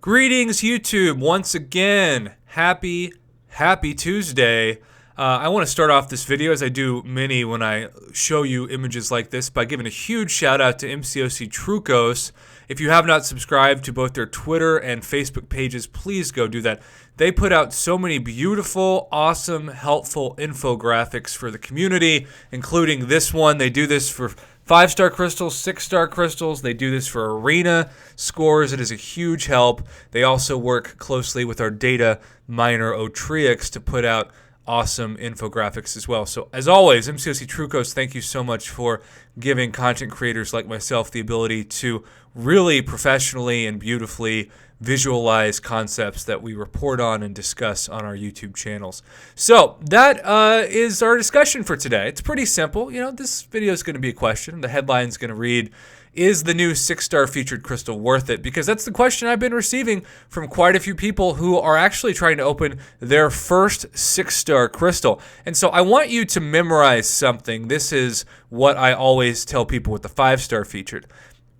Greetings, YouTube. Once again, happy Tuesday. I want to start off this video, as I do many when I show you images like this, by giving a huge shout out to MCOC Trucos. If you have not subscribed to both their Twitter and Facebook pages, please go do that. They put out so many beautiful, awesome, helpful infographics for the community, including this one. They do this for 5-star crystals, 6-star crystals. They do this for arena scores. It is a huge help. They also work closely with our data miner Otrix to put out awesome infographics as well. So as always, MCOC Trucos, thank you so much for giving content creators like myself the ability to really professionally and beautifully visualize concepts that we report on and discuss on our YouTube channels. So that is our discussion for today. It's pretty simple. This video is going to be a question. The headline is going to read, is the new 6-star featured crystal worth it? Because that's the question I've been receiving from quite a few people who are actually trying to open their first 6-star crystal. And so I want you to memorize something. This is what I always tell people with the 5-star featured.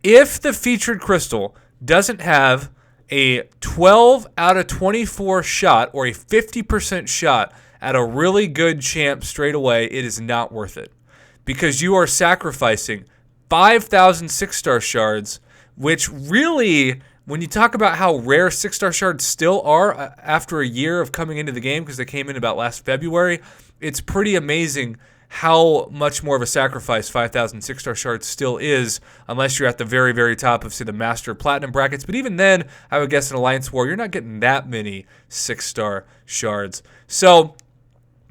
If the featured crystal doesn't have a 12 out of 24 shot or a 50% shot at a really good champ straight away, it is not worth it. Because you are sacrificing 5,000 6-star shards, which really, when you talk about how rare 6-star shards still are after a year of coming into the game, because they came in about last February, it's pretty amazing how much more of a sacrifice 5,000 6-star shards still is, unless you're at the very, very top of, say, the Master Platinum brackets. But even then, I would guess in Alliance War, you're not getting that many 6-star shards. So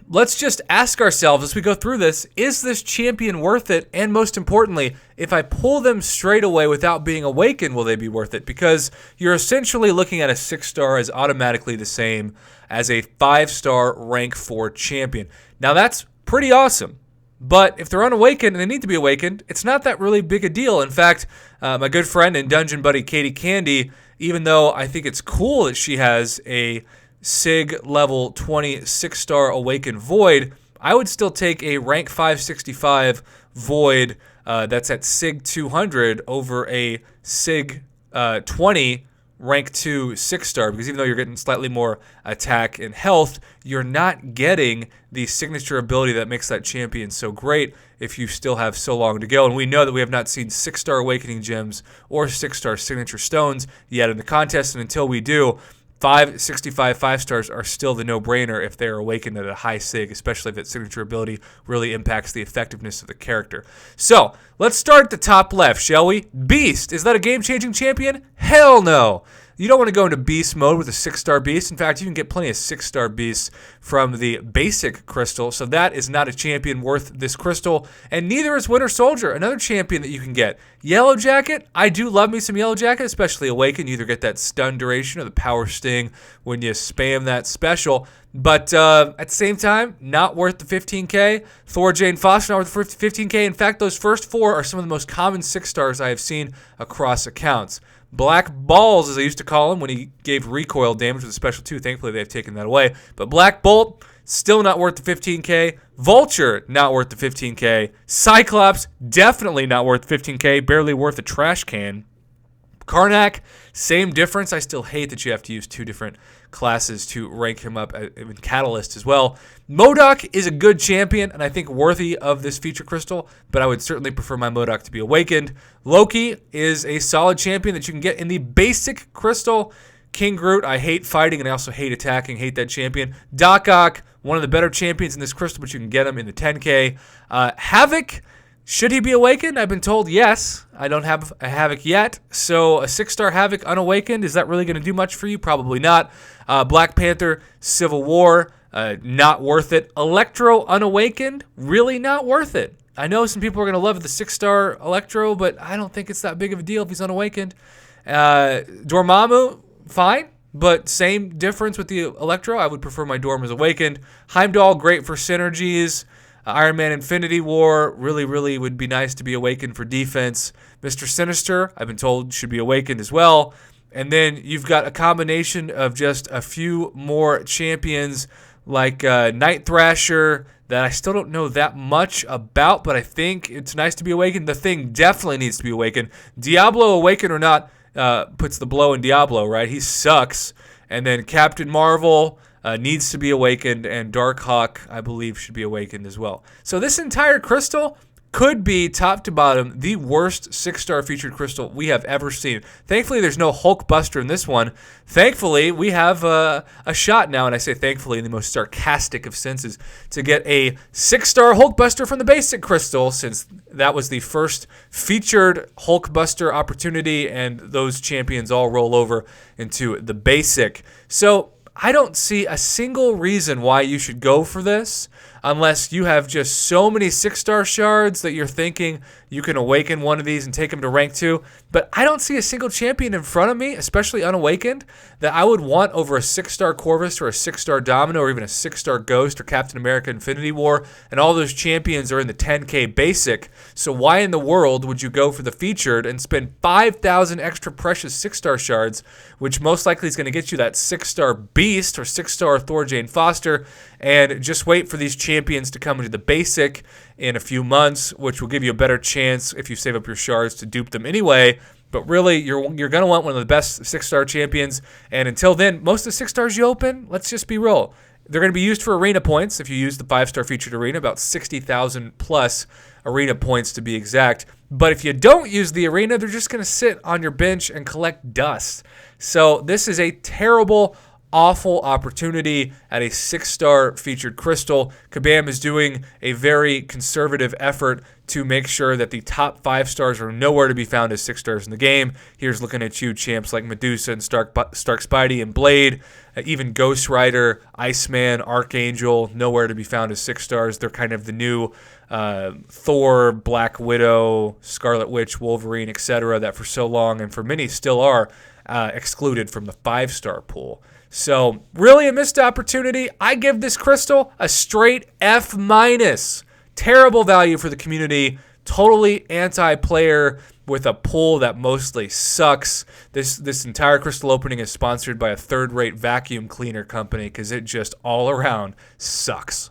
let's just ask ourselves as we go through this, is this champion worth it? And most importantly, if I pull them straight away without being awakened, will they be worth it? Because you're essentially looking at a 6-star as automatically the same as a 5-star rank 4 champion. Now that's pretty awesome. But if they're unawakened and they need to be awakened, it's not that really big a deal. In fact, my good friend and dungeon buddy Katie Candy, even though I think it's cool that she has a SIG level 20 6-star awakened void, I would still take a rank 565 void that's at SIG 200 over a SIG 20 rank 2 6-star, because even though you're getting slightly more attack and health, you're not getting the signature ability that makes that champion so great if you still have so long to go. And we know that we have not seen 6-star awakening gems or 6-star signature stones yet in the contest, and until we do, 565 5-stars are still the no-brainer if they're awakened at a high SIG, especially if that signature ability really impacts the effectiveness of the character. So, let's start at the top left, shall we? Beast. Is that a game-changing champion? Hell no. You don't want to go into beast mode with a 6-star beast. In fact, you can get plenty of 6-star beasts from the basic crystal, so that is not a champion worth this crystal, and neither is Winter Soldier, another champion that you can get. Yellow Jacket, I do love me some Yellow Jacket, especially Awaken. You either get that stun duration or the power sting when you spam that special, but at the same time, not worth the 15k. Thor Jane Foster, not worth the 15k. In fact, those first 4 are some of the most common 6-stars I have seen across accounts. Black Balls, as I used to call him when he gave recoil damage with a special 2. Thankfully, they've taken that away. But Black Bolt, still not worth the 15k. Vulture, not worth the 15k. Cyclops, definitely not worth the 15k. Barely worth a trash can. Karnak, same difference. I still hate that you have to use 2 different classes to rank him up in Catalyst as well. MODOK is a good champion and I think worthy of this feature crystal, but I would certainly prefer my MODOK to be awakened. Loki is a solid champion that you can get in the basic crystal. King Groot, I hate fighting and I also hate attacking, hate that champion. Doc Ock, one of the better champions in this crystal, but you can get him in the 10k. Havoc, should he be awakened? I've been told yes. I don't have a Havoc yet. So a 6-star Havoc unawakened, is that really going to do much for you? Probably not. Black Panther, Civil War, not worth it. Electro unawakened, really not worth it. I know some people are going to love the 6-star Electro, but I don't think it's that big of a deal if he's unawakened. Dormammu, fine, but same difference with the Electro. I would prefer my Dorm as awakened. Heimdall, great for synergies. Iron Man Infinity War, really would be nice to be awakened for defense. Mr. Sinister, I've been told, should be awakened as well. And then you've got a combination of just a few more champions like Night Thrasher that I still don't know that much about, but I think it's nice to be awakened. The Thing definitely needs to be awakened. Diablo, awakened or not, puts the blow in Diablo, right? He sucks. And then Captain Marvel needs to be awakened, and Darkhawk, I believe, should be awakened as well. So this entire crystal could be, top to bottom, the worst 6-star featured crystal we have ever seen. Thankfully, there's no Hulk Buster in this one. Thankfully, we have a shot now, and I say thankfully in the most sarcastic of senses, to get a 6-star Hulk Buster from the basic crystal, since that was the first featured Hulk Buster opportunity, and those champions all roll over into the basic. So I don't see a single reason why you should go for this unless you have just so many 6-star shards that you're thinking you can awaken one of these and take them to rank 2. But I don't see a single champion in front of me, especially unawakened, that I would want over a 6-star Corvus or a 6-star Domino or even a 6-star Ghost or Captain America Infinity War. And all those champions are in the 10K basic. So why in the world would you go for the featured and spend 5,000 extra precious 6-star shards, which most likely is going to get you that 6-star Beast or 6-star Thor Jane Foster, and just wait for these champions to come into the basic in a few months, which will give you a better chance if you save up your shards to dupe them anyway. But really, you're going to want one of the best 6-star champions. And until then, most of the 6 stars you open, let's just be real, they're going to be used for arena points. If you use the 5-star featured arena, about 60,000 plus arena points to be exact. But if you don't use the arena, they're just going to sit on your bench and collect dust. So this is a terrible, awful opportunity at a 6-star featured crystal. Kabam is doing a very conservative effort to make sure that the top 5 stars are nowhere to be found as 6 stars in the game. Here's looking at you, champs like Medusa and Stark Spidey and Blade, even Ghost Rider, Iceman, Archangel, nowhere to be found as 6 stars. They're kind of the new Thor, Black Widow, Scarlet Witch, Wolverine, etc. that for so long, and for many still are, excluded from the 5-star pool. So really a missed opportunity. I give this crystal a straight F-. Terrible value for the community. Totally anti-player with a pool that mostly sucks. This entire crystal opening is sponsored by a third-rate vacuum cleaner company because it just all around sucks.